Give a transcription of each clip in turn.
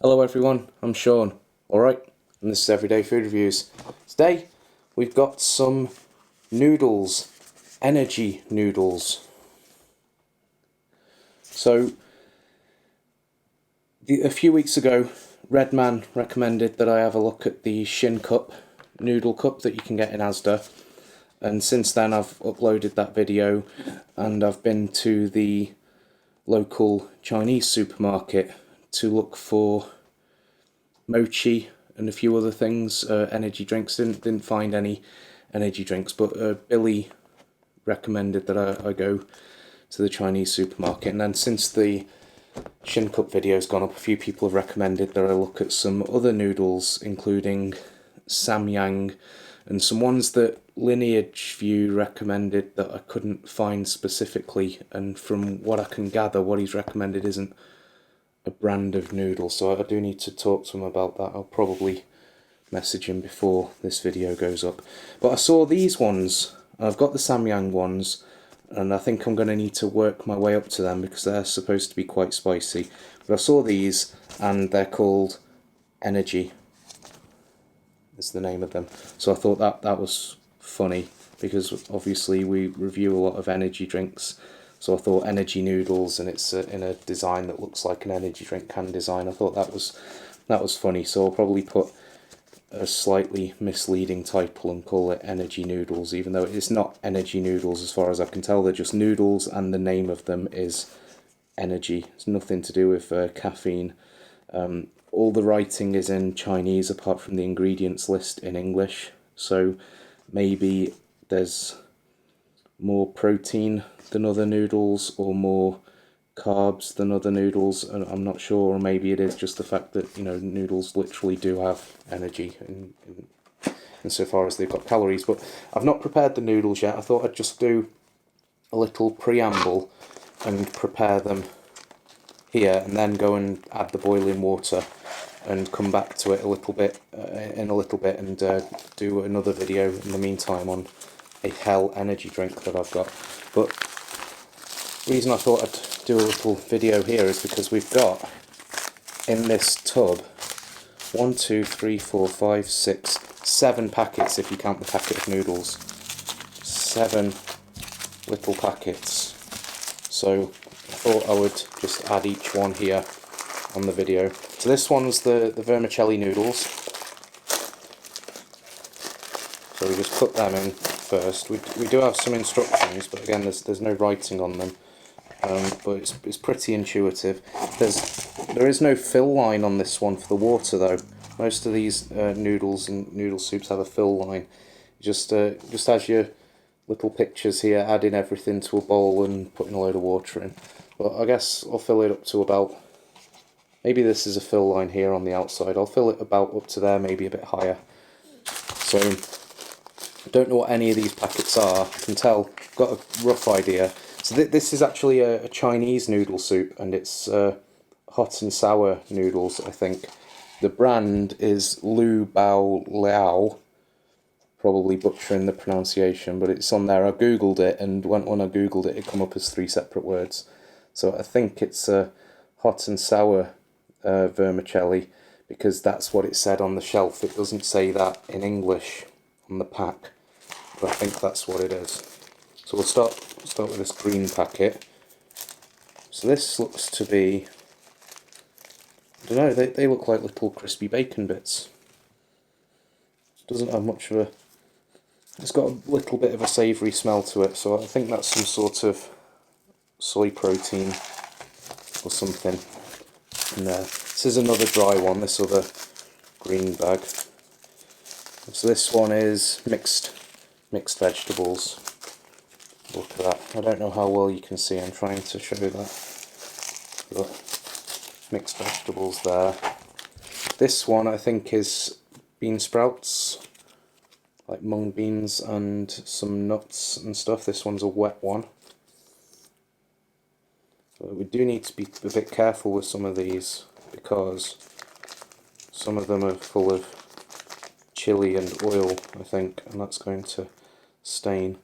Hello everyone, I'm Sean. Alright, and this is Everyday Food Reviews. Today we've got some noodles, energy noodles. So, a few weeks ago, Redman recommended that I have a look at the Shin Cup noodle cup that you can get in Asda. And since then I've uploaded that video and I've been to the local Chinese supermarket to look for mochi and a few other things, energy drinks. Didn't find any energy drinks, but Billy recommended that I go to the Chinese supermarket, and then since the Shin Cup video's gone up, a few people have recommended that I look at some other noodles, including Samyang and some ones that Lineage View recommended that I couldn't find specifically, and from what I can gather, what he's recommended isn't a brand of noodle, so I do need to talk to him about that. I'll probably message him before this video goes up. But I saw these ones, I've got the Samyang ones, and I think I'm going to need to work my way up to them because they're supposed to be quite spicy. But I saw these, and they're called Energy, is the name of them. So I thought that was funny, because obviously we review a lot of energy drinks. So I thought energy noodles, and it's in a design that looks like an energy drink can design. I thought that was funny. So I'll probably put a slightly misleading title and call it energy noodles, even though it's not energy noodles as far as I can tell. They're just noodles, and the name of them is energy. It's nothing to do with caffeine. All the writing is in Chinese apart from the ingredients list in English. So maybe there's more protein than other noodles, or more carbs than other noodles, and I'm not sure. Or maybe it is just the fact that, you know, noodles literally do have energy insofar as they've got calories. But I've not prepared the noodles yet. I thought I'd just do a little preamble and prepare them here, and then go and add the boiling water and come back to it a little bit in a little bit, and do another video in the meantime on a hell energy drink that I've got. But the reason I thought I'd do a little video here is because we've got in this tub 1, 2, 3, 4, 5, 6, 7 packets, if you count the packet of noodles. 7 little packets. So I thought I would just add each one here on the video. So this one's the vermicelli noodles. So we just put them in first. We do have some instructions, but again, there's no writing on them. But it's pretty intuitive. There is no fill line on this one for the water though. Most of these noodles and noodle soups have a fill line. Just as your little pictures here, adding everything to a bowl and putting a load of water in. But I guess I'll fill it up to about, maybe this is a fill line here on the outside. I'll fill it about up to there, maybe a bit higher. So I don't know what any of these packets are. I can tell, I've got a rough idea. So this is actually a Chinese noodle soup, and it's hot and sour noodles, I think. The brand is Lu Bao Liao, probably butchering the pronunciation, but it's on there. I googled it, and when I googled it, it come up as 3 separate words. So I think it's hot and sour vermicelli, because that's what it said on the shelf. It doesn't say that in English on the pack, but I think that's what it is. So we'll start with this green packet. So this looks to be, I don't know, they look like little crispy bacon bits. It doesn't have much of a, it's got a little bit of a savoury smell to it, so I think that's some sort of soy protein or something in there. This is another dry one, this other green bag. So this one is mixed vegetables. Look at that. I don't know how well you can see, I'm trying to show that. But mixed vegetables there. This one I think is bean sprouts, like mung beans and some nuts and stuff. This one's a wet one. So we do need to be a bit careful with some of these, because some of them are full of chili and oil, I think, and that's going to stain.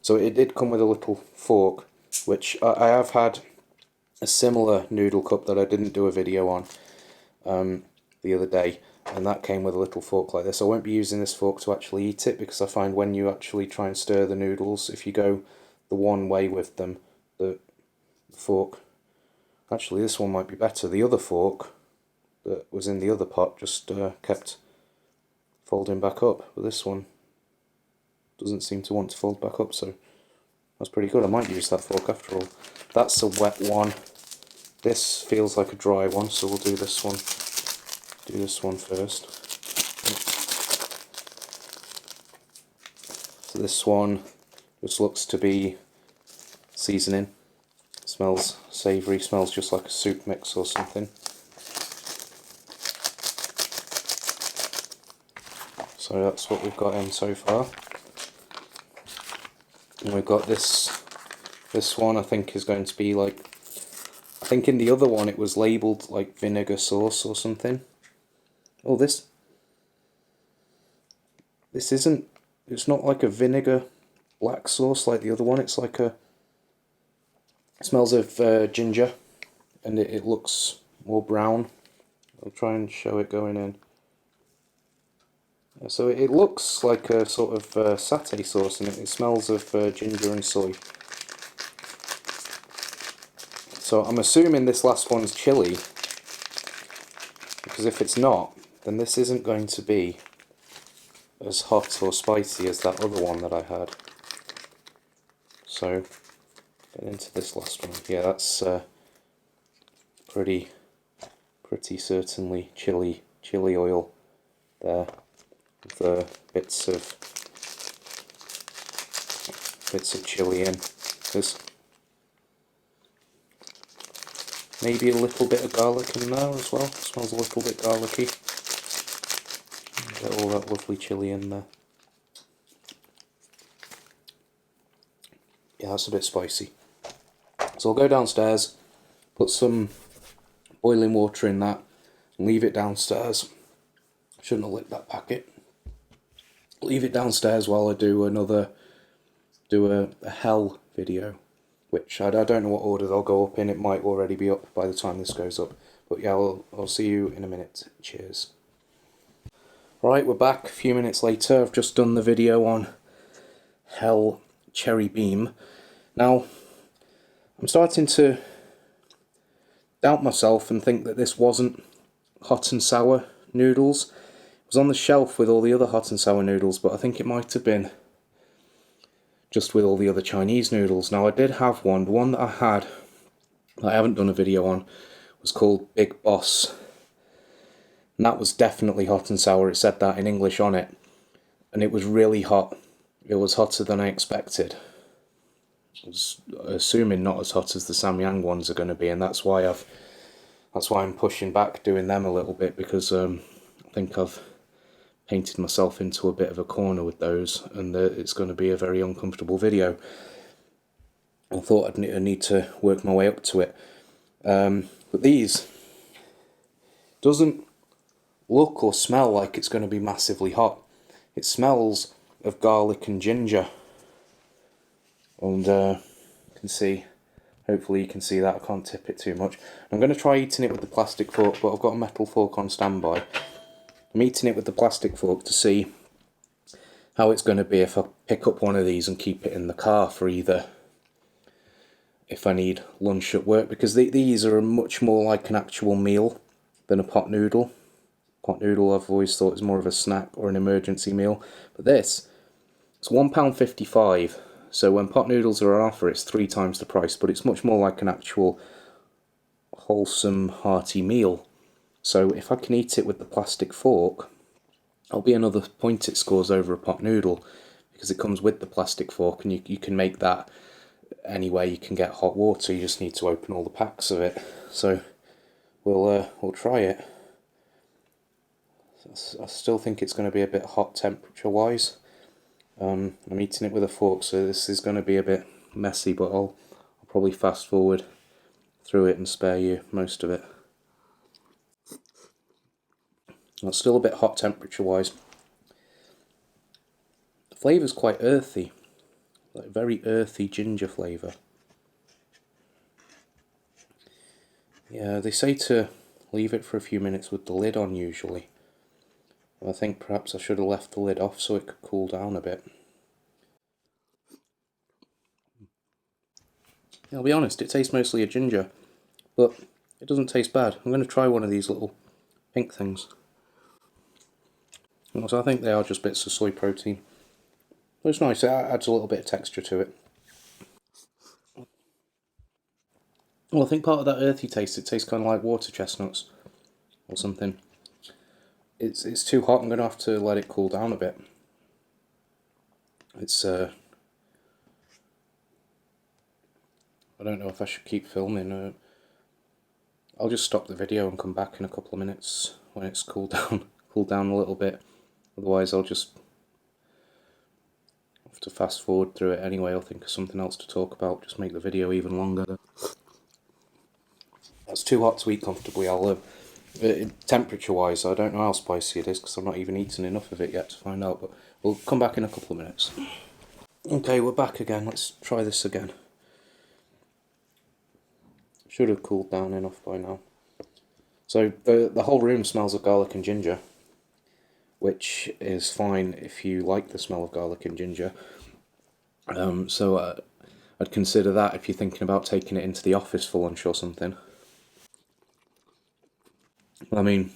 So it did come with a little fork, which I have had a similar noodle cup that I didn't do a video on, the other day, and that came with a little fork like this. I won't be using this fork to actually eat it, because I find when you actually try and stir the noodles, if you go the one way with them, the fork, actually this one might be better. The other fork that was in the other pot just kept folding back up, but this one doesn't seem to want to fold back up, so that's pretty good. I might use that fork after all. That's a wet one. This feels like a dry one, so we'll do this one. Do this one first. So this one just looks to be seasoning. It smells savoury, smells just like a soup mix or something. So that's what we've got in so far. And we've got this one, I think is going to be like, I think in the other one it was labelled like vinegar sauce or something. Oh, this isn't, it's not like a vinegar black sauce like the other one. It's like a, it smells of ginger, and it looks more brown. I'll try and show it going in. So it looks like a sort of satay sauce, and it smells of ginger and soy. So I'm assuming this last one's chili, because if it's not, then this isn't going to be as hot or spicy as that other one that I had. So get into this last one. Yeah, that's pretty certainly chili oil there, with the bits of chili in. There's maybe a little bit of garlic in there as well. It smells a little bit garlicky. Get all that lovely chili in there. Yeah, that's a bit spicy. So I'll go downstairs, put some boiling water in that, and leave it downstairs. Shouldn't have licked that packet. Leave it downstairs while I do a hell video, which I don't know what order they'll go up in. It might already be up by the time this goes up. But yeah, I'll see you in a minute. Cheers. Right, we're back a few minutes later. I've just done the video on hell cherry beam. Now, I'm starting to doubt myself and think that this wasn't hot and sour noodles. It was on the shelf with all the other hot and sour noodles, but I think it might have been just with all the other Chinese noodles. Now, I did have one. The one that I had, that I haven't done a video on, was called Big Boss. And that was definitely hot and sour. It said that in English on it. And it was really hot. It was hotter than I expected. I was assuming not as hot as the Samyang ones are going to be, and that's why I'm pushing back doing them a little bit, because I think I've painted myself into a bit of a corner with those, and it's going to be a very uncomfortable video. I thought I'd need to work my way up to it. But these doesn't look or smell like it's going to be massively hot. It smells of garlic and ginger. And you can see, hopefully you can see that. I can't tip it too much. I'm going to try eating it with the plastic fork, but I've got a metal fork on standby. I'm eating it with the plastic fork to see how it's going to be if I pick up one of these and keep it in the car for either if I need lunch at work, because these are much more like an actual meal than a pot noodle. Pot noodle I've always thought is more of a snack or an emergency meal, but this, it's £1.55, so when pot noodles are on offer it's 3 times the price, but it's much more like an actual wholesome hearty meal. So if I can eat it with the plastic fork, that'll be another point it scores over a pot noodle, because it comes with the plastic fork, and you can make that anywhere you can get hot water. You just need to open all the packs of it. So we'll try it. I still think it's going to be a bit hot temperature wise. I'm eating it with a fork, so this is going to be a bit messy, but I'll probably fast forward through it and spare you most of it. It's still a bit hot temperature wise. The flavour's quite earthy, like very earthy ginger flavour. Yeah, they say to leave it for a few minutes with the lid on usually. I think perhaps I should have left the lid off so it could cool down a bit. I'll be honest, it tastes mostly of ginger, but it doesn't taste bad. I'm going to try one of these little pink things. So I think they are just bits of soy protein. But it's nice, it adds a little bit of texture to it. Well, I think part of that earthy taste, it tastes kind of like water chestnuts or something. It's too hot, I'm going to have to let it cool down a bit. It's, I don't know if I should keep filming. I'll just stop the video and come back in a couple of minutes when it's cooled down a little bit. Otherwise I'll just have to fast forward through it anyway. I'll think of something else to talk about, just make the video even longer. That's too hot to eat comfortably. Temperature wise, I don't know how spicy it is because I've not even eaten enough of it yet to find out, but we'll come back in a couple of minutes. Okay, we're back again. Let's try this again. Should have cooled down enough by now. So the whole room smells of garlic and ginger, which is fine if you like the smell of garlic and ginger. So I'd consider that if you're thinking about taking it into the office for lunch or something. I mean,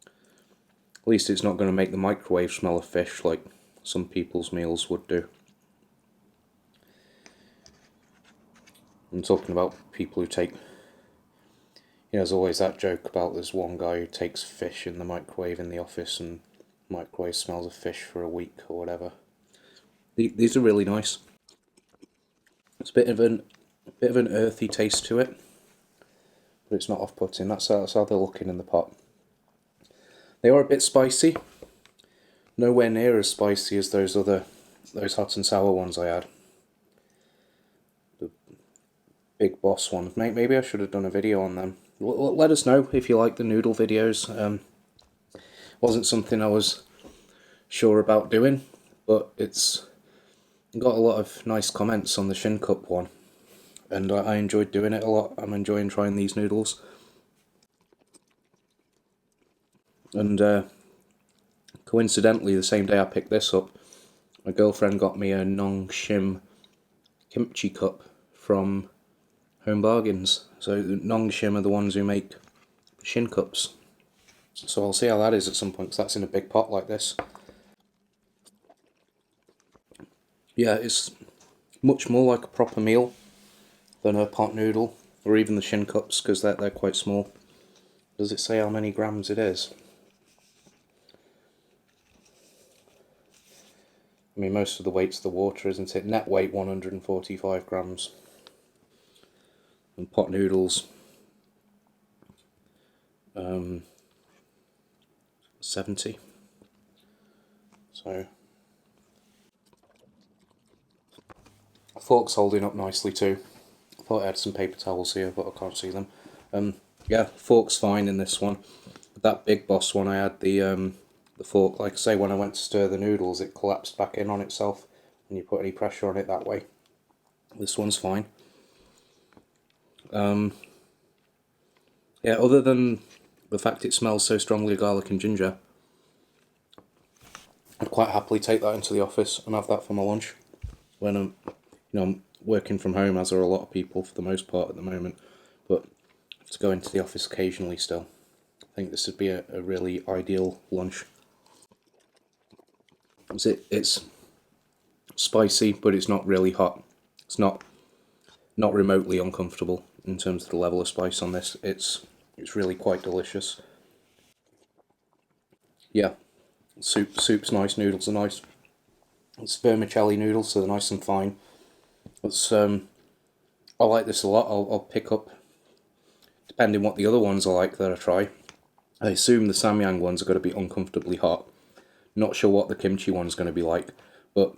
at least it's not going to make the microwave smell of fish like some people's meals would do. I'm talking about people who take... there's always that joke about there's one guy who takes fish in the microwave in the office and microwave smells of fish for a week or whatever. These are really nice. It's a bit of an earthy taste to it, but it's not off-putting. That's how they're looking in the pot. They are a bit spicy. Nowhere near as spicy as those hot and sour ones I had. The Big Boss ones. Maybe I should have done a video on them. Let us know if you like the noodle videos. Wasn't something I was sure about doing, but it's got a lot of nice comments on the Shin Cup one, and I enjoyed doing it a lot. I'm enjoying trying these noodles. And coincidentally, the same day I picked this up, my girlfriend got me a Nongshim kimchi cup from Home Bargains. So Nongshim are the ones who make Shin cups. So I'll see how that is at some point, because that's in a big pot like this. Yeah, it's much more like a proper meal than a pot noodle, or even the Shin cups, because they're quite small. Does it say how many grams it is? I mean, most of the weight's the water, isn't it? Net weight 145 grams. And pot noodles, 70. So, fork's holding up nicely too. I thought I had some paper towels here, but I can't see them. Yeah, fork's fine in this one. But that Big Boss one, I had the fork, like I say, when I went to stir the noodles, it collapsed back in on itself when you put any pressure on it that way. This one's fine. Yeah, other than the fact it smells so strongly of garlic and ginger, I'd quite happily take that into the office and have that for my lunch when I'm working from home, as are a lot of people for the most part at the moment, but to go into the office occasionally still. I think this would be a really ideal lunch. It's spicy, but it's not really hot. It's not remotely uncomfortable in terms of the level of spice on this. It's really quite delicious. Yeah, soup's nice, noodles are nice. It's vermicelli noodles, so they're nice and fine. It's I like this a lot. I'll pick up, depending what the other ones are like that I try. I assume the Samyang ones are going to be uncomfortably hot. Not sure what the kimchi one's going to be like, but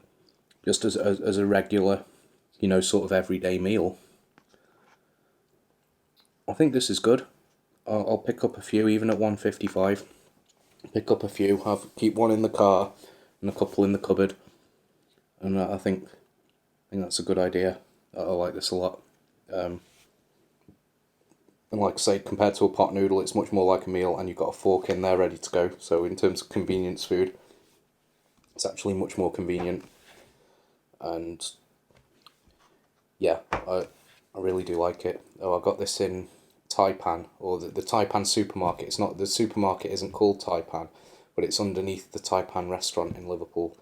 just as a regular, sort of everyday meal, I think this is good. I'll pick up a few, even at 155. Pick up a few, keep one in the car and a couple in the cupboard, and I think that's a good idea. I like this a lot. And like I say, compared to a pot noodle, it's much more like a meal, and you've got a fork in there ready to go. So in terms of convenience food, it's actually much more convenient. And yeah, I really do like it. Oh, I got this in Taipan, or the Taipan supermarket. It's not, the supermarket isn't called Taipan, but it's underneath the Taipan restaurant in Liverpool.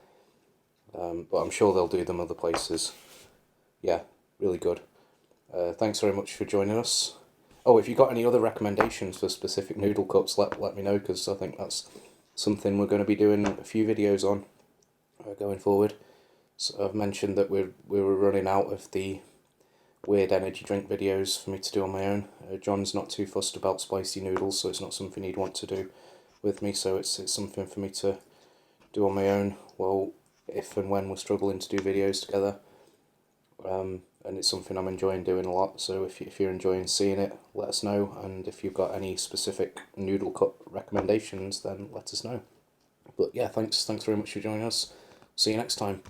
But I'm sure they'll do them other places. Yeah, really good. Thanks very much for joining us. Oh, if you've got any other recommendations for specific noodle cups, let me know, because I think that's something we're going to be doing a few videos on going forward. So I've mentioned that we were running out of the weird energy drink videos for me to do on my own. John's not too fussed about spicy noodles, so it's not something he'd want to do with me. So it's something for me to do on my own. Well, if and when we're struggling to do videos together. And it's something I'm enjoying doing a lot, so if you're enjoying seeing it, let us know, and if you've got any specific noodle cup recommendations, then let us know. But yeah, thanks very much for joining us. See you next time.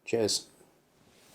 Cheers.